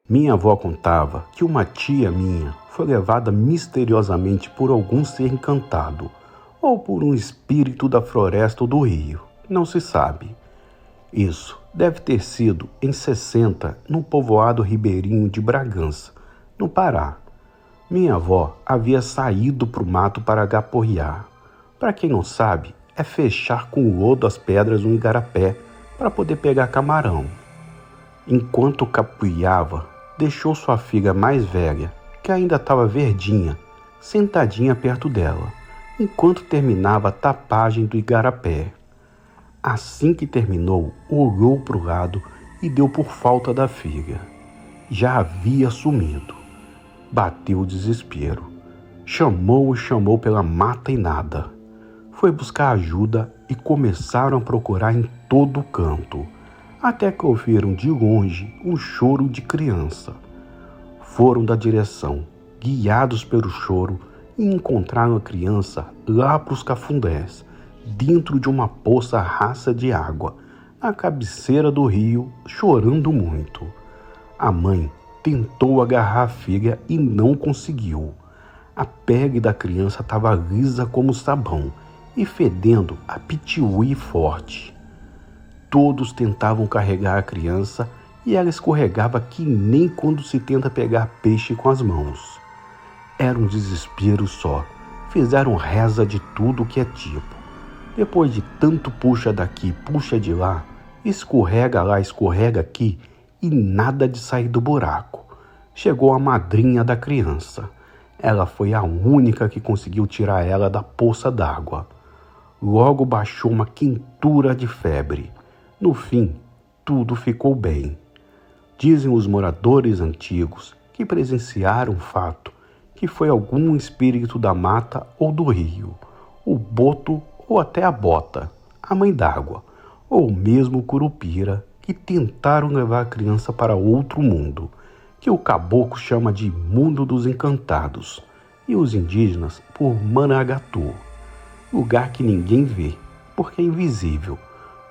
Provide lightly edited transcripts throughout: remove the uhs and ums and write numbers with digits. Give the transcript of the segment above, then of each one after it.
Minha avó contava que uma tia minha foi levada misteriosamente por algum ser encantado, ou por um espírito da floresta ou do rio, não se sabe. Isso deve ter sido em 60, no povoado ribeirinho de Bragança, no Pará. Minha avó havia saído para o mato para gaporrear. Para quem não sabe, é fechar com o lodo as pedras um igarapé para poder pegar camarão. Enquanto capoeava, deixou sua filha mais velha, que ainda estava verdinha, sentadinha perto dela, enquanto terminava a tapagem do igarapé. Assim que terminou, olhou para o lado e deu por falta da filha. Já havia sumido. Bateu o desespero. Chamou pela mata e nada. Foi buscar ajuda e começaram a procurar em todo canto, até que ouviram de longe um choro de criança. Foram da direção, guiados pelo choro, e encontraram a criança lá para os cafundés, dentro de uma poça rasa de água, na cabeceira do rio, chorando muito. A mãe tentou agarrar a filha e não conseguiu. A pele da criança estava lisa como sabão e fedendo a pitiúi forte. Todos tentavam carregar a criança e ela escorregava que nem quando se tenta pegar peixe com as mãos. Era um desespero só. Fizeram reza de tudo que é tipo. Depois de tanto puxa daqui, puxa de lá, escorrega aqui e nada de sair do buraco. Chegou a madrinha da criança. Ela foi a única que conseguiu tirar ela da poça d'água. Logo baixou uma quentura de febre. No fim, tudo ficou bem. Dizem os moradores antigos que presenciaram o fato que foi algum espírito da mata ou do rio, o boto ou até a bota, a mãe d'água, ou mesmo o curupira, que tentaram levar a criança para outro mundo, que o caboclo chama de mundo dos encantados, e os indígenas por Maragatu, lugar que ninguém vê, porque é invisível,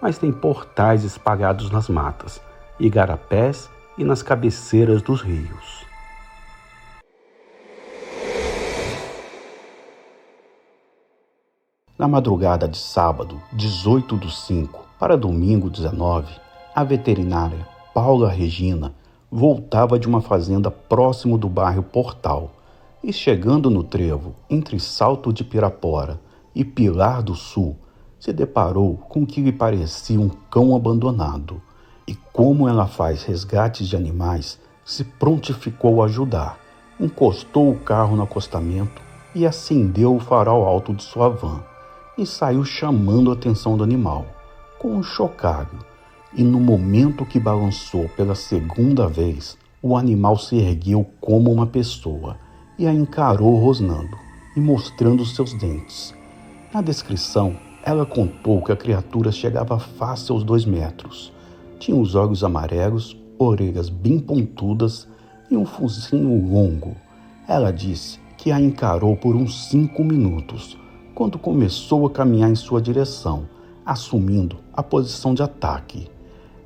mas tem portais espalhados nas matas, igarapés e nas cabeceiras dos rios. Na madrugada de sábado, 18/5, para domingo 19, a veterinária Paula Regina voltava de uma fazenda próximo do bairro Portal e, chegando no trevo entre Salto de Pirapora e Pilar do Sul, se deparou com o que lhe parecia um cão abandonado. E como ela faz resgates de animais, se prontificou a ajudar, encostou o carro no acostamento e acendeu o farol alto de sua van, e saiu chamando a atenção do animal, com um chocalho. E no momento que balançou pela segunda vez, o animal se ergueu como uma pessoa e a encarou rosnando e mostrando seus dentes. Na descrição, ela contou que a criatura chegava fácil aos 2 metros. Tinha os olhos amarelos, orelhas bem pontudas e um focinho longo. Ela disse que a encarou por uns 5 minutos, quando começou a caminhar em sua direção, assumindo a posição de ataque.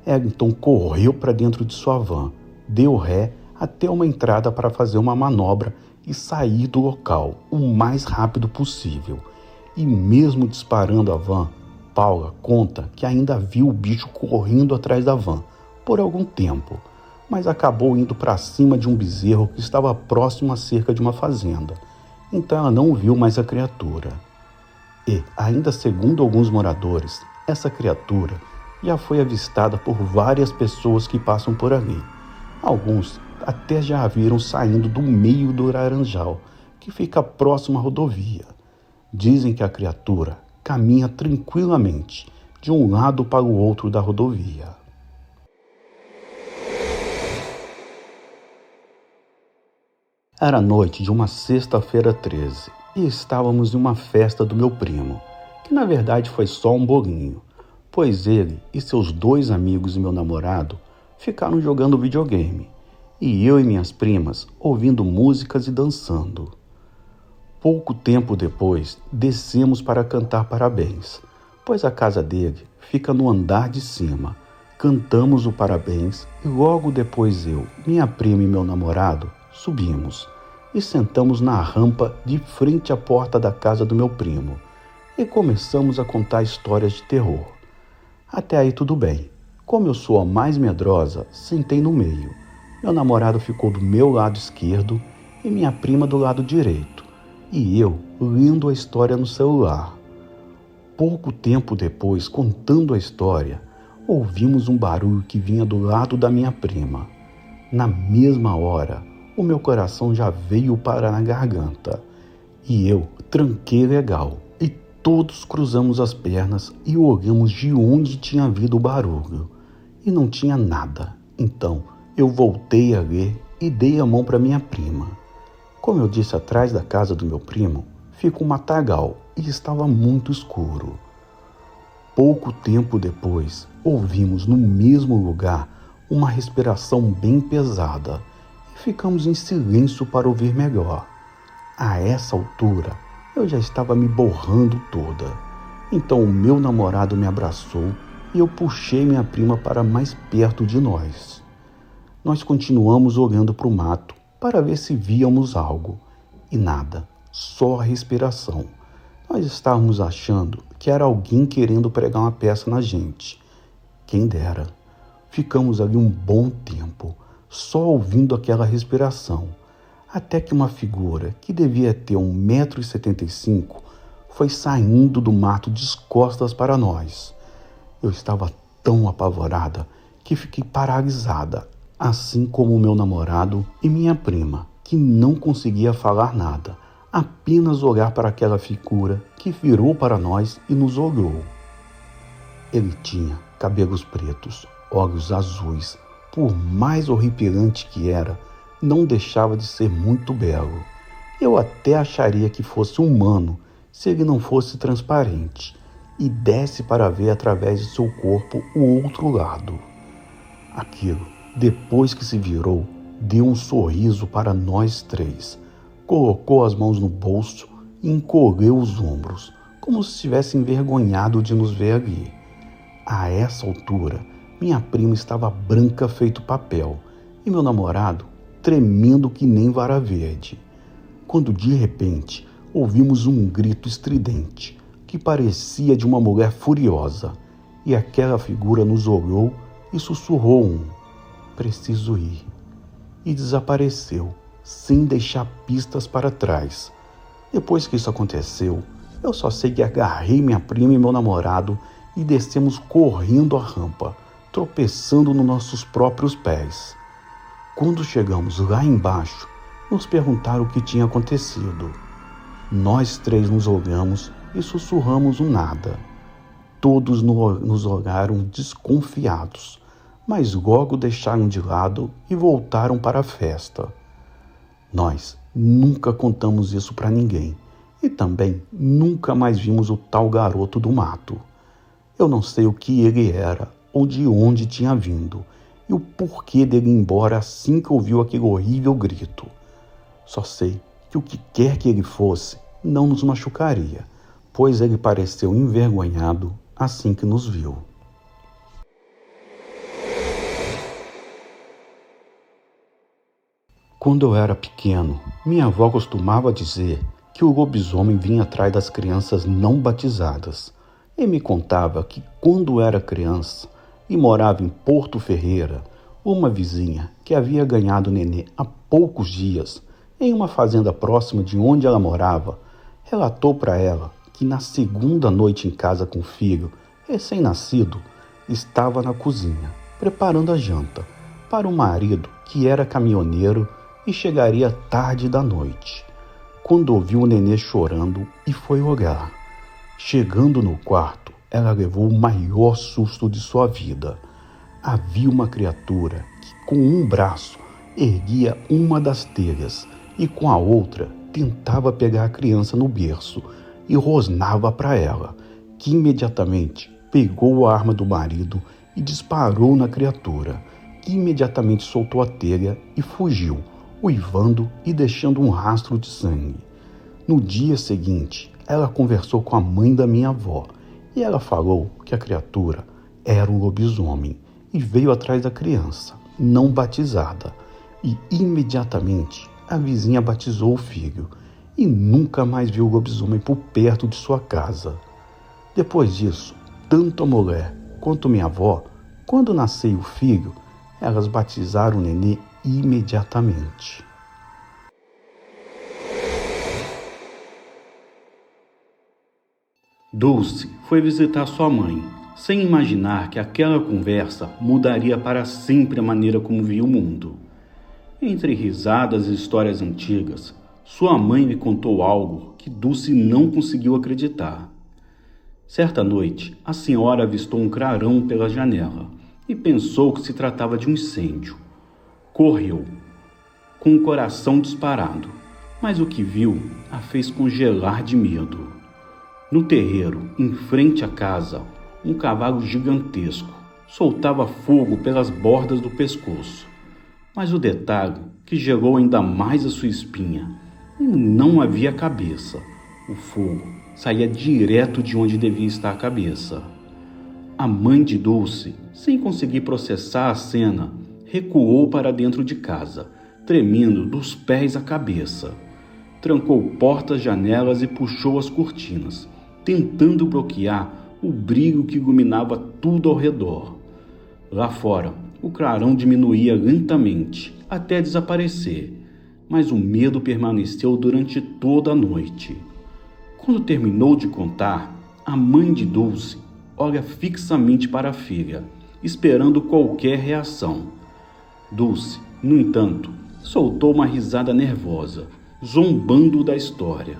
Ela então correu para dentro de sua van, deu ré até uma entrada para fazer uma manobra e sair do local o mais rápido possível. E mesmo disparando a van, Paula conta que ainda viu o bicho correndo atrás da van por algum tempo, mas acabou indo para cima de um bezerro que estava próximo à cerca de uma fazenda. Então ela não viu mais a criatura. E, ainda segundo alguns moradores, essa criatura já foi avistada por várias pessoas que passam por ali. Alguns até já a viram saindo do meio do laranjal, que fica próximo à rodovia. Dizem que a criatura caminha tranquilamente de um lado para o outro da rodovia. Era noite de uma sexta-feira 13 e estávamos em uma festa do meu primo, que na verdade foi só um bolinho, pois ele e seus 2 amigos e meu namorado ficaram jogando videogame, e eu e minhas primas ouvindo músicas e dançando. Pouco tempo depois, descemos para cantar parabéns, pois a casa dele fica no andar de cima, Cantamos o parabéns e logo depois eu, minha prima e meu namorado subimos e sentamos na rampa de frente à porta da casa do meu primo e começamos a contar histórias de terror. Até aí tudo bem. Como eu sou a mais medrosa, sentei no meio. Meu namorado ficou do meu lado esquerdo e minha prima do lado direito, e eu lendo a história no celular. Pouco tempo depois, contando a história, ouvimos um barulho que vinha do lado da minha prima. Na mesma hora, o meu coração já veio parar na garganta e eu tranquei legal. E todos cruzamos as pernas e olhamos de onde tinha vindo o barulho. E não tinha nada. Então eu voltei a ler e dei a mão para minha prima. Como eu disse, atrás da casa do meu primo fica um matagal e estava muito escuro. Pouco tempo depois, ouvimos no mesmo lugar uma respiração bem pesada e ficamos em silêncio para ouvir melhor. A essa altura, eu já estava me borrando toda. Então o meu namorado me abraçou e eu puxei minha prima para mais perto de nós. Nós continuamos olhando para o mato para ver se víamos algo. E nada, só a respiração. Nós estávamos achando que era alguém querendo pregar uma peça na gente. Quem dera. Ficamos ali um bom tempo, só ouvindo aquela respiração, até que uma figura que devia ter 1,75 m foi saindo do mato de costas para nós. Eu estava tão apavorada que fiquei paralisada, assim como o meu namorado e minha prima, que não conseguia falar nada, apenas olhar para aquela figura que virou para nós e nos olhou. Ele tinha cabelos pretos, olhos azuis. Por mais horripilante que era, não deixava de ser muito belo. Eu até acharia que fosse humano se ele não fosse transparente e desse para ver através de seu corpo o outro lado. Aquilo, depois que se virou, deu um sorriso para nós três, colocou as mãos no bolso e encolheu os ombros, como se estivesse envergonhado de nos ver ali. A essa altura, minha prima estava branca feito papel e meu namorado tremendo que nem vara verde. Quando de repente ouvimos um grito estridente que parecia de uma mulher furiosa e aquela figura nos olhou e sussurrou "Preciso ir", e desapareceu sem deixar pistas para trás. Depois que isso aconteceu, eu só sei que agarrei minha prima e meu namorado e descemos correndo a rampa, tropeçando nos nossos próprios pés. Quando chegamos lá embaixo, nos perguntaram o que tinha acontecido. Nós três nos olhamos e sussurramos um nada. Todos nos olharam desconfiados, mas logo deixaram de lado e voltaram para a festa. Nós nunca contamos isso para ninguém e também nunca mais vimos o tal garoto do mato. Eu não sei o que ele era ou de onde tinha vindo e o porquê dele ir embora assim que ouviu aquele horrível grito. Só sei que o que quer que ele fosse não nos machucaria, pois ele pareceu envergonhado assim que nos viu. Quando eu era pequeno, minha avó costumava dizer que o lobisomem vinha atrás das crianças não batizadas e me contava que quando era criança e morava em Porto Ferreira, uma vizinha que havia ganhado nenê há poucos dias em uma fazenda próxima de onde ela morava, relatou para ela que na segunda noite em casa com o filho recém-nascido, estava na cozinha preparando a janta para o marido que era caminhoneiro e chegaria tarde da noite, quando ouviu o nenê chorando e foi olhar. Chegando no quarto, ela levou o maior susto de sua vida. Havia uma criatura que, com um braço, erguia uma das telhas e, com a outra, tentava pegar a criança no berço e rosnava para ela, que imediatamente pegou a arma do marido e disparou na criatura, que imediatamente soltou a telha e fugiu, uivando e deixando um rastro de sangue. No dia seguinte, ela conversou com a mãe da minha avó e ela falou que a criatura era um lobisomem e veio atrás da criança, não batizada, e imediatamente a vizinha batizou o filho e nunca mais viu o lobisomem por perto de sua casa. Depois disso, tanto a mulher quanto minha avó, quando nasceu o filho, elas batizaram o nenê imediatamente. Dulce foi visitar sua mãe, sem imaginar que aquela conversa mudaria para sempre a maneira como via o mundo. Entre risadas e histórias antigas, sua mãe me contou algo que Dulce não conseguiu acreditar. Certa noite, a senhora avistou um clarão pela janela e pensou que se tratava de um incêndio. Correu, com o coração disparado, mas o que viu a fez congelar de medo. No terreiro, em frente à casa, um cavalo gigantesco soltava fogo pelas bordas do pescoço. Mas o detalhe que gerou ainda mais a sua espinha: não havia cabeça. O fogo saía direto de onde devia estar a cabeça. A mãe de Dulce, sem conseguir processar a cena, recuou para dentro de casa, tremendo dos pés à cabeça. Trancou portas, janelas e puxou as cortinas, tentando bloquear o brilho que iluminava tudo ao redor. Lá fora, o clarão diminuía lentamente, até desaparecer, mas o medo permaneceu durante toda a noite. Quando terminou de contar, a mãe de Dulce olha fixamente para a filha, esperando qualquer reação. Dulce, no entanto, soltou uma risada nervosa, zombando da história.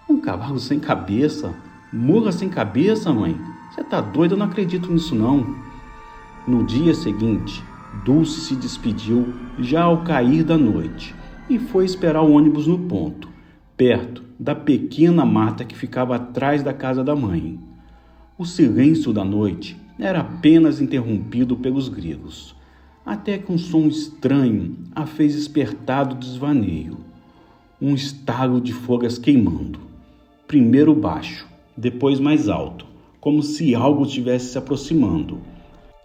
Um cavalo sem cabeça? Mula sem cabeça, mãe? Você tá doida? Eu não acredito nisso, não. No dia seguinte, Dulce se despediu já ao cair da noite e foi esperar o ônibus no ponto, perto da pequena mata que ficava atrás da casa da mãe. O silêncio da noite era apenas interrompido pelos grilos, até que um som estranho a fez despertar do desvaneio. Um estalo de folhas queimando. Primeiro baixo, depois mais alto, como se algo estivesse se aproximando.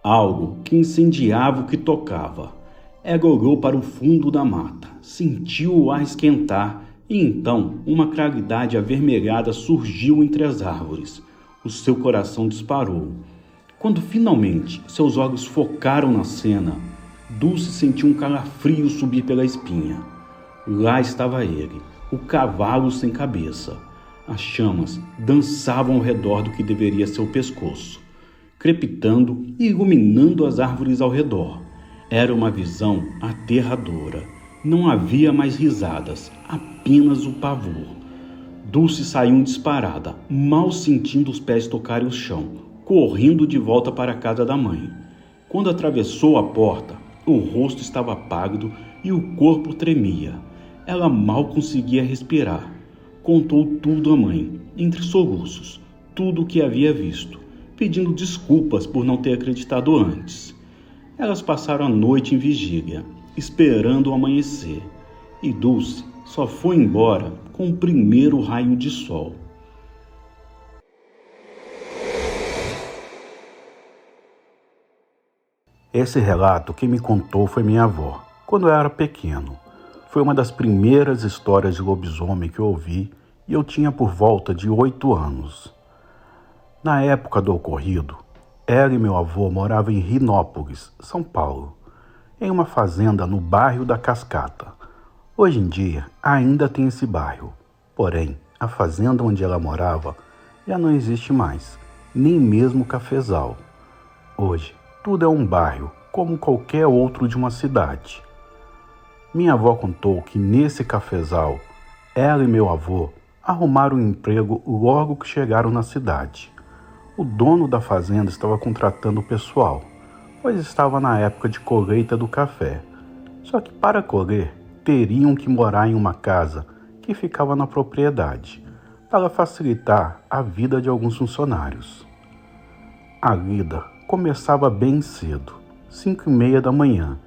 Algo que incendiava o que tocava. Ela olhou para o fundo da mata, sentiu o ar esquentar e então uma claridade avermelhada surgiu entre as árvores. O seu coração disparou. Quando finalmente seus olhos focaram na cena, Dulce sentiu um calafrio subir pela espinha. Lá estava ele, o cavalo sem cabeça. As chamas dançavam ao redor do que deveria ser o pescoço, crepitando e iluminando as árvores ao redor. Era uma visão aterradora. Não havia mais risadas, apenas o pavor. Dulce saiu disparada, mal sentindo os pés tocarem o chão, correndo de volta para a casa da mãe. Quando atravessou a porta, o rosto estava pálido e o corpo tremia. Ela mal conseguia respirar. Contou tudo à mãe, entre soluços, tudo o que havia visto, pedindo desculpas por não ter acreditado antes. Elas passaram a noite em vigília, esperando o amanhecer, e Dulce só foi embora com o primeiro raio de sol. Esse relato quem me contou foi minha avó, quando eu era pequeno. Foi uma das primeiras histórias de lobisomem que eu ouvi e eu tinha por volta de 8 anos. Na época do ocorrido, ela e meu avô moravam em Rinópolis, São Paulo, em uma fazenda no bairro da Cascata. Hoje em dia ainda tem esse bairro, porém a fazenda onde ela morava já não existe mais, nem mesmo o cafezal. Hoje tudo é um bairro, como qualquer outro de uma cidade. Minha avó contou que nesse cafezal, ela e meu avô arrumaram um emprego logo que chegaram na cidade. O dono da fazenda estava contratando o pessoal, pois estava na época de colheita do café. Só que para colher, teriam que morar em uma casa que ficava na propriedade, para facilitar a vida de alguns funcionários. A lida começava bem cedo, 5h30 da manhã,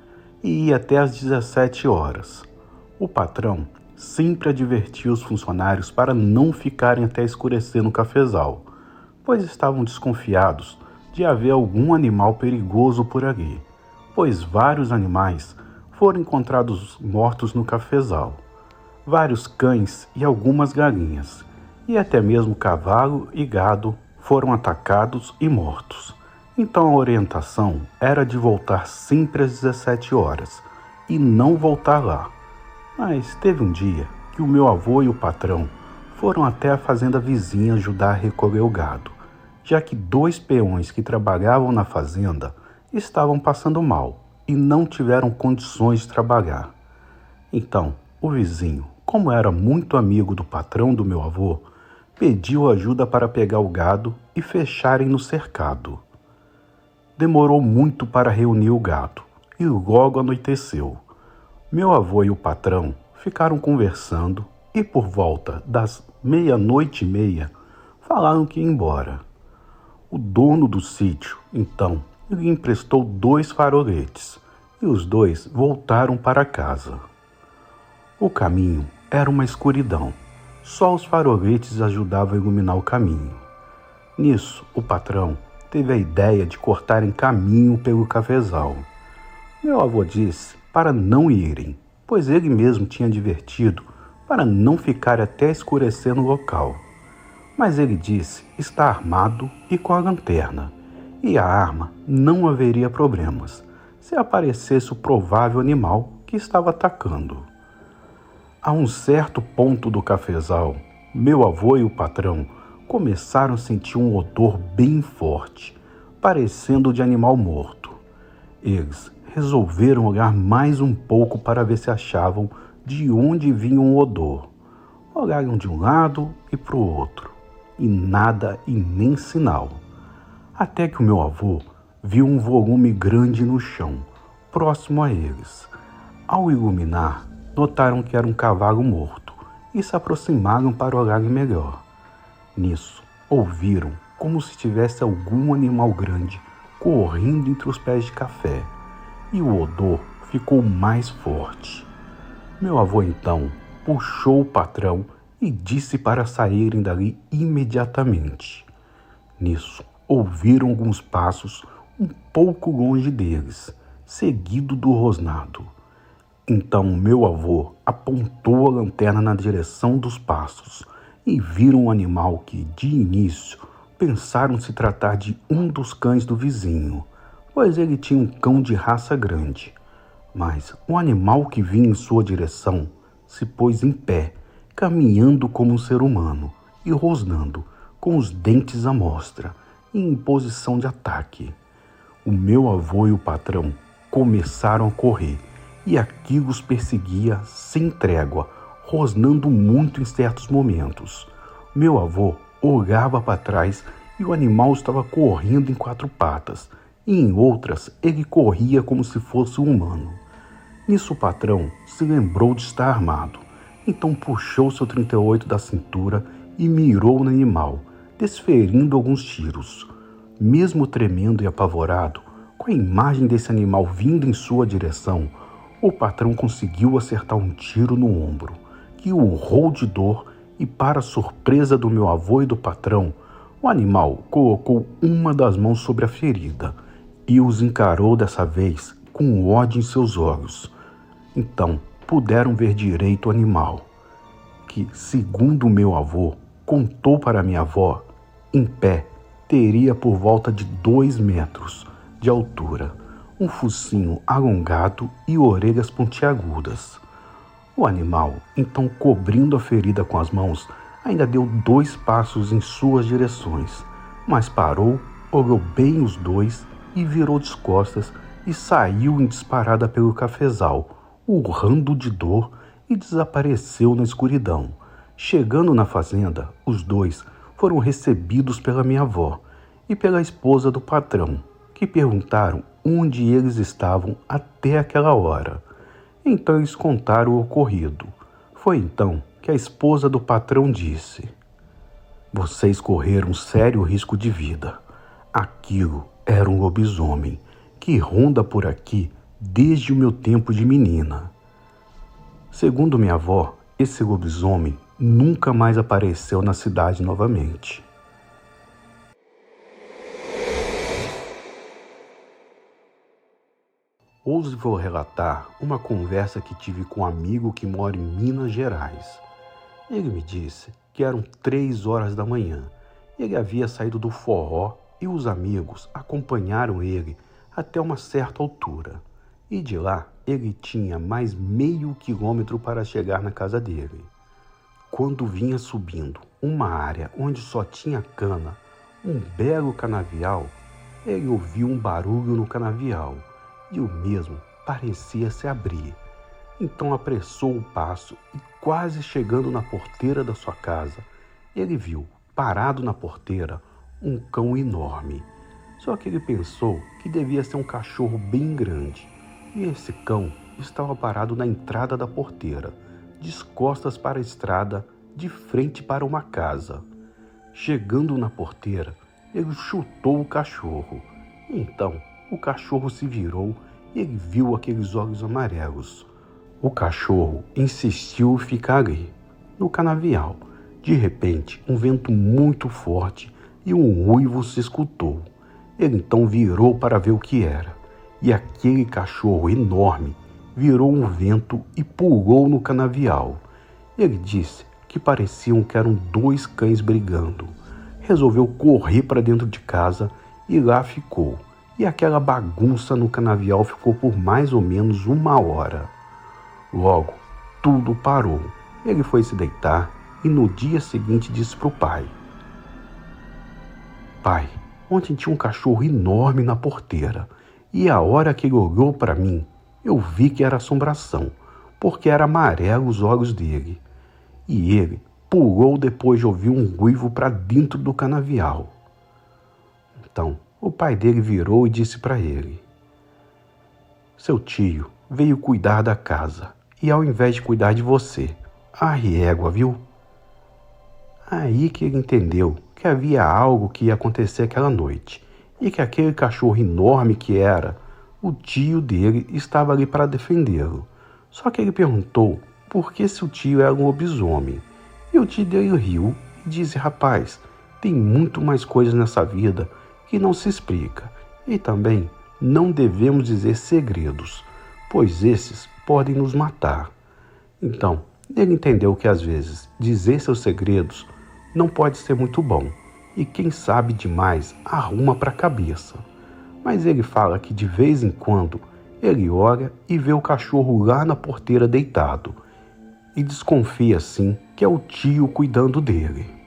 e ia até às 17 horas. O patrão sempre advertia os funcionários para não ficarem até escurecer no cafezal, pois estavam desconfiados de haver algum animal perigoso por ali, pois vários animais foram encontrados mortos no cafezal, vários cães e algumas galinhas, e até mesmo cavalo e gado foram atacados e mortos. Então a orientação era de voltar sempre às 17 horas e não voltar lá. Mas teve um dia que o meu avô e o patrão foram até a fazenda vizinha ajudar a recolher o gado, já que 2 peões que trabalhavam na fazenda estavam passando mal e não tiveram condições de trabalhar. Então, o vizinho, como era muito amigo do patrão do meu avô, pediu ajuda para pegar o gado e fecharem no cercado. Demorou muito para reunir o gado e logo anoiteceu. Meu avô e o patrão ficaram conversando e por volta das 00:30 falaram que ia embora. O dono do sítio, então, lhe emprestou 2 faroletes e os 2 voltaram para casa. O caminho era uma escuridão. Só os faroletes ajudavam a iluminar o caminho. Nisso, o patrão teve a ideia de cortarem caminho pelo cafezal. Meu avô disse para não irem, pois ele mesmo tinha advertido para não ficar até escurecer no local. Mas ele disse estar armado e com a lanterna, e a arma não haveria problemas se aparecesse o provável animal que estava atacando. A um certo ponto do cafezal, meu avô e o patrão começaram a sentir um odor bem forte, parecendo de animal morto. Eles resolveram olhar mais um pouco para ver se achavam de onde vinha o odor. Olharam de um lado e para o outro, e nada e nem sinal. Até que o meu avô viu um volume grande no chão, próximo a eles. Ao iluminar, notaram que era um cavalo morto e se aproximaram para olharem melhor. Nisso, ouviram como se tivesse algum animal grande correndo entre os pés de café, e o odor ficou mais forte. Meu avô então puxou o patrão e disse para saírem dali imediatamente. Nisso, ouviram alguns passos um pouco longe deles, seguido do rosnado. Então meu avô apontou a lanterna na direção dos passos e viram um animal que, de início, pensaram se tratar de um dos cães do vizinho, pois ele tinha um cão de raça grande. Mas o animal que vinha em sua direção se pôs em pé, caminhando como um ser humano e rosnando, com os dentes à mostra, em posição de ataque. O meu avô e o patrão começaram a correr, e aquilo os perseguia sem trégua, rosnando muito em certos momentos. Meu avô olhava para trás e o animal estava correndo em 4 patas, e em outras ele corria como se fosse um humano. Nisso o patrão se lembrou de estar armado, então puxou seu 38 da cintura e mirou no animal, desferindo alguns tiros. Mesmo tremendo e apavorado, com a imagem desse animal vindo em sua direção, o patrão conseguiu acertar um tiro no ombro, que o urrou de dor e, para a surpresa do meu avô e do patrão, o animal colocou uma das mãos sobre a ferida e os encarou dessa vez com ódio em seus olhos. Então puderam ver direito o animal, que, segundo o meu avô, contou para minha avó, em pé, teria por volta de 2 metros de altura, um focinho alongado e orelhas pontiagudas. O animal, então cobrindo a ferida com as mãos, ainda deu 2 passos em suas direções, mas parou, olhou bem os 2 e virou de costas e saiu em disparada pelo cafezal, urrando de dor, e desapareceu na escuridão. Chegando na fazenda, os 2 foram recebidos pela minha avó e pela esposa do patrão, que perguntaram onde eles estavam até aquela hora. Então eles contaram o ocorrido. Foi então que a esposa do patrão disse: "Vocês correram sério risco de vida. Aquilo era um lobisomem que ronda por aqui desde o meu tempo de menina." Segundo minha avó, esse lobisomem nunca mais apareceu na cidade novamente. Hoje vou relatar uma conversa que tive com um amigo que mora em Minas Gerais. Ele me disse que eram 3 horas da manhã. Ele havia saído do forró e os amigos acompanharam ele até uma certa altura. E de lá ele tinha mais meio quilômetro para chegar na casa dele. Quando vinha subindo uma área onde só tinha cana, um belo canavial, ele ouviu um barulho no canavial e o mesmo parecia se abrir. Então apressou o passo e, quase chegando na porteira da sua casa, ele viu, parado na porteira, um cão enorme. Só que ele pensou que devia ser um cachorro bem grande. E esse cão estava parado na entrada da porteira, de costas para a estrada, de frente para uma casa. Chegando na porteira, ele chutou o cachorro. Então, o cachorro se virou e ele viu aqueles olhos amarelos. O cachorro insistiu em ficar ali, no canavial. De repente, um vento muito forte e um uivo se escutou. Ele então virou para ver o que era. E aquele cachorro enorme virou um vento e pulou no canavial. Ele disse que pareciam que eram 2 cães brigando. Resolveu correr para dentro de casa e lá ficou. E aquela bagunça no canavial ficou por mais ou menos 1 hora. Logo, tudo parou. Ele foi se deitar e no dia seguinte disse para o pai: Pai, ontem tinha um cachorro enorme na porteira. E a hora que ele olhou para mim, eu vi que era assombração, porque era amarelo os olhos dele. E ele pulou depois de ouvir um uivo para dentro do canavial. Então, o pai dele virou e disse para ele: Seu tio veio cuidar da casa, e ao invés de cuidar de você, égua, viu? Aí que ele entendeu que havia algo que ia acontecer aquela noite, e que aquele cachorro enorme que era, o tio dele estava ali para defendê-lo. Só que ele perguntou por que seu tio era um lobisomem. E o tio dele riu e disse: Rapaz, tem muito mais coisas nessa vida que não se explica. E também não devemos dizer segredos, pois esses podem nos matar. Então, ele entendeu que às vezes dizer seus segredos não pode ser muito bom. E quem sabe demais arruma para a cabeça. Mas ele fala que de vez em quando ele olha e vê o cachorro lá na porteira deitado. E desconfia assim que é o tio cuidando dele.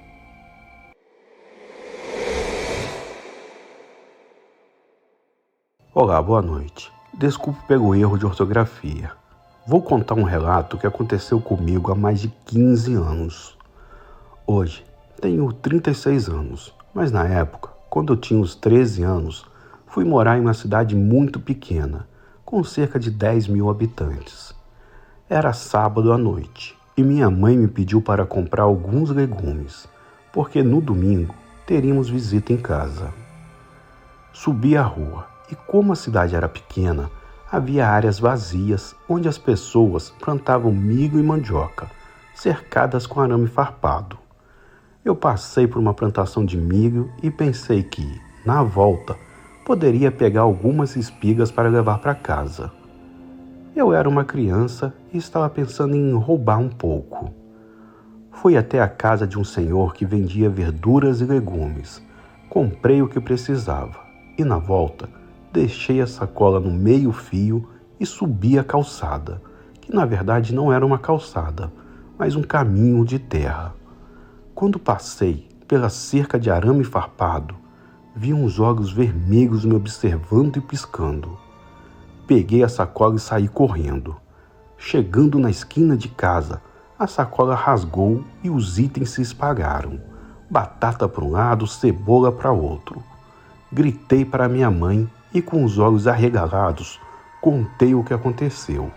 Olá, boa noite. Desculpe pelo erro de ortografia. Vou contar um relato que aconteceu comigo há mais de 15 anos. Hoje tenho 36 anos. Mas na época, quando eu tinha uns 13 anos, fui morar em uma cidade muito pequena, com cerca de 10.000 habitantes. Era sábado à noite e minha mãe me pediu para comprar alguns legumes, porque no domingo teríamos visita em casa. Subi a rua e, como a cidade era pequena, havia áreas vazias onde as pessoas plantavam milho e mandioca, cercadas com arame farpado. Eu passei por uma plantação de milho e pensei que, na volta, poderia pegar algumas espigas para levar para casa. Eu era uma criança e estava pensando em roubar um pouco. Fui até a casa de um senhor que vendia verduras e legumes. Comprei o que precisava e, na volta, deixei a sacola no meio-fio e subi a calçada, que na verdade não era uma calçada, mas um caminho de terra. Quando passei pela cerca de arame farpado, vi uns olhos vermelhos me observando e piscando. Peguei a sacola e saí correndo. Chegando na esquina de casa, a sacola rasgou e os itens se espalharam. Batata para um lado, cebola para outro. Gritei para minha mãe e, com os olhos arregalados, contei o que aconteceu.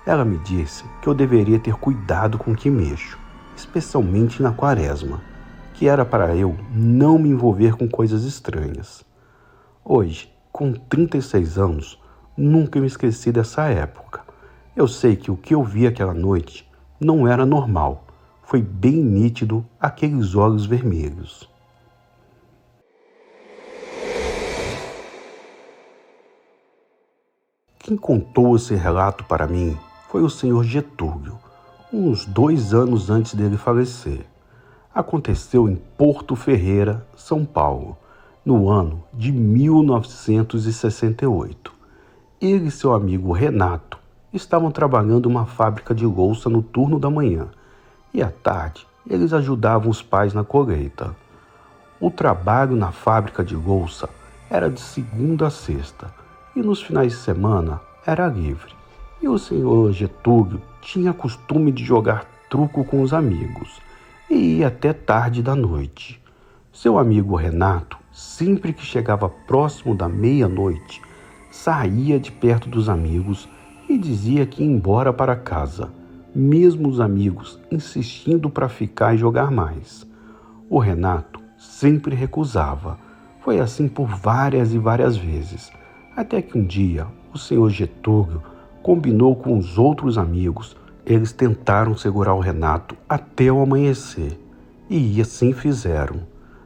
Ela me disse que eu deveria ter cuidado com o que mexo, especialmente na quaresma, que era para eu não me envolver com coisas estranhas. Hoje, com 36 anos, nunca me esqueci dessa época. Eu sei que o que eu vi aquela noite não era normal. Foi bem nítido aqueles olhos vermelhos. Quem contou esse relato para mim foi o senhor Getúlio, uns 2 anos antes dele falecer. Aconteceu em Porto Ferreira, São Paulo, no ano de 1968. Ele e seu amigo Renato estavam trabalhando em uma fábrica de louça no turno da manhã e à tarde eles ajudavam os pais na colheita. O trabalho na fábrica de louça era de segunda a sexta e nos finais de semana era livre. E o senhor Getúlio tinha costume de jogar truco com os amigos e ia até tarde da noite. Seu amigo Renato, sempre que chegava próximo da meia-noite, saía de perto dos amigos e dizia que ia embora para casa, mesmo os amigos insistindo para ficar e jogar mais. O Renato sempre recusava. Foi assim por várias e várias vezes, até que um dia o senhor Getúlio combinou com os outros amigos. Eles tentaram segurar o Renato até o amanhecer, e assim fizeram.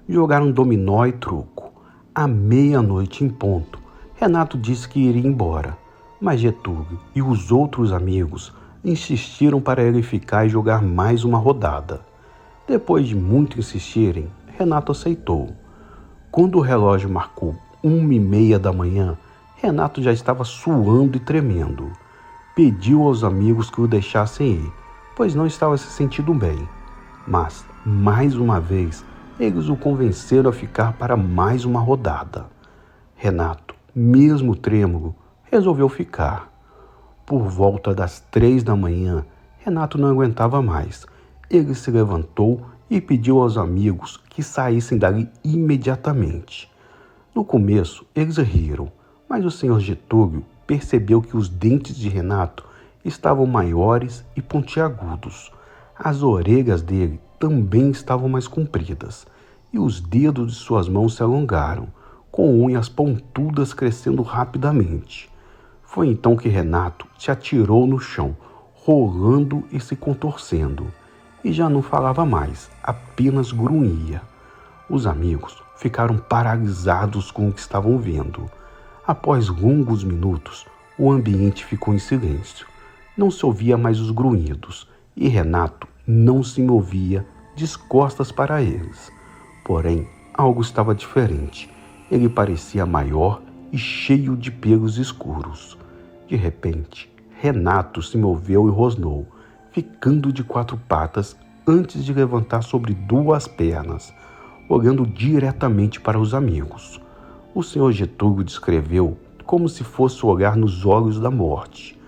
Jogaram dominó e truco. À meia-noite em ponto, Renato disse que iria embora, mas Getúlio e os outros amigos insistiram para ele ficar e jogar mais uma rodada. Depois de muito insistirem, Renato aceitou. Quando o relógio marcou 1h30 da manhã, Renato já estava suando e tremendo. Pediu aos amigos que o deixassem ir, pois não estava se sentindo bem. Mas, mais uma vez, eles o convenceram a ficar para mais uma rodada. Renato, mesmo trêmulo, resolveu ficar. Por volta das 3 da manhã, Renato não aguentava mais. Ele se levantou e pediu aos amigos que saíssem dali imediatamente. No começo, eles riram, mas o senhor Getúlio percebeu que os dentes de Renato estavam maiores e pontiagudos. As orelhas dele também estavam mais compridas e os dedos de suas mãos se alongaram, com unhas pontudas crescendo rapidamente. Foi então que Renato se atirou no chão, rolando e se contorcendo, e já não falava mais, apenas grunhia. Os amigos ficaram paralisados com o que estavam vendo. Após longos minutos, o ambiente ficou em silêncio. Não se ouvia mais os grunhidos e Renato não se movia de costas para eles. Porém, algo estava diferente. Ele parecia maior e cheio de pelos escuros. De repente, Renato se moveu e rosnou, ficando de 4 patas antes de levantar sobre 2 pernas, olhando diretamente para os amigos. O senhor Getúlio descreveu como se fosse olhar nos olhos da morte.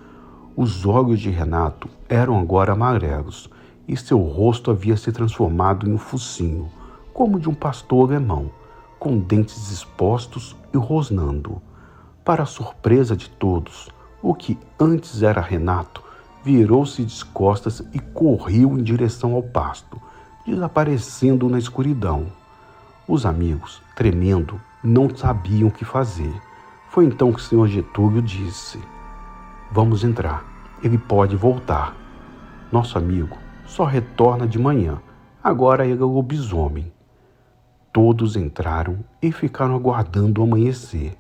Os olhos de Renato eram agora amarelos e seu rosto havia se transformado em um focinho, como de um pastor alemão, com dentes expostos e rosnando. Para a surpresa de todos, o que antes era Renato virou-se de costas e correu em direção ao pasto, desaparecendo na escuridão. Os amigos, tremendo, não sabiam o que fazer. Foi então que o senhor Getúlio disse: "Vamos entrar, ele pode voltar. Nosso amigo só retorna de manhã, agora ele é lobisomem." Todos entraram e ficaram aguardando o amanhecer,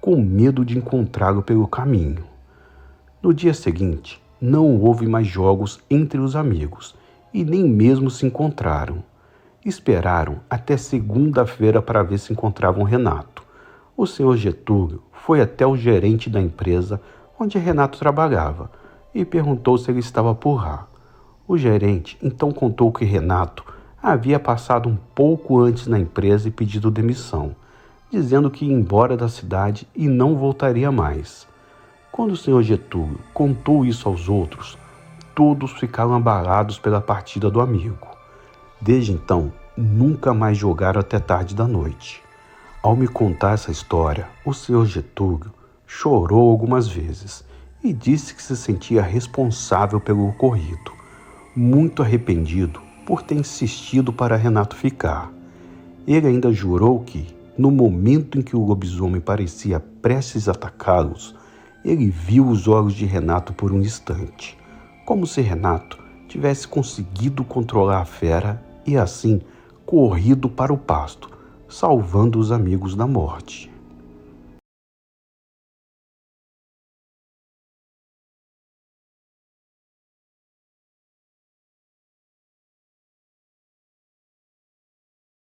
com medo de encontrá-lo pelo caminho. No dia seguinte, não houve mais jogos entre os amigos e nem mesmo se encontraram. Esperaram até segunda-feira para ver se encontravam Renato. O senhor Getúlio foi até o gerente da empresa onde Renato trabalhava e perguntou se ele estava por lá. O gerente então contou que Renato havia passado um pouco antes na empresa e pedido demissão, dizendo que ia embora da cidade e não voltaria mais. Quando o senhor Getúlio contou isso aos outros, todos ficaram abalados pela partida do amigo. Desde então, nunca mais jogaram até tarde da noite. Ao me contar essa história, o senhor Getúlio chorou algumas vezes e disse que se sentia responsável pelo ocorrido, muito arrependido por ter insistido para Renato ficar. Ele ainda jurou que, no momento em que o lobisomem parecia prestes a atacá-los, ele viu os olhos de Renato por um instante, como se Renato tivesse conseguido controlar a fera e assim corrido para o pasto, salvando os amigos da morte.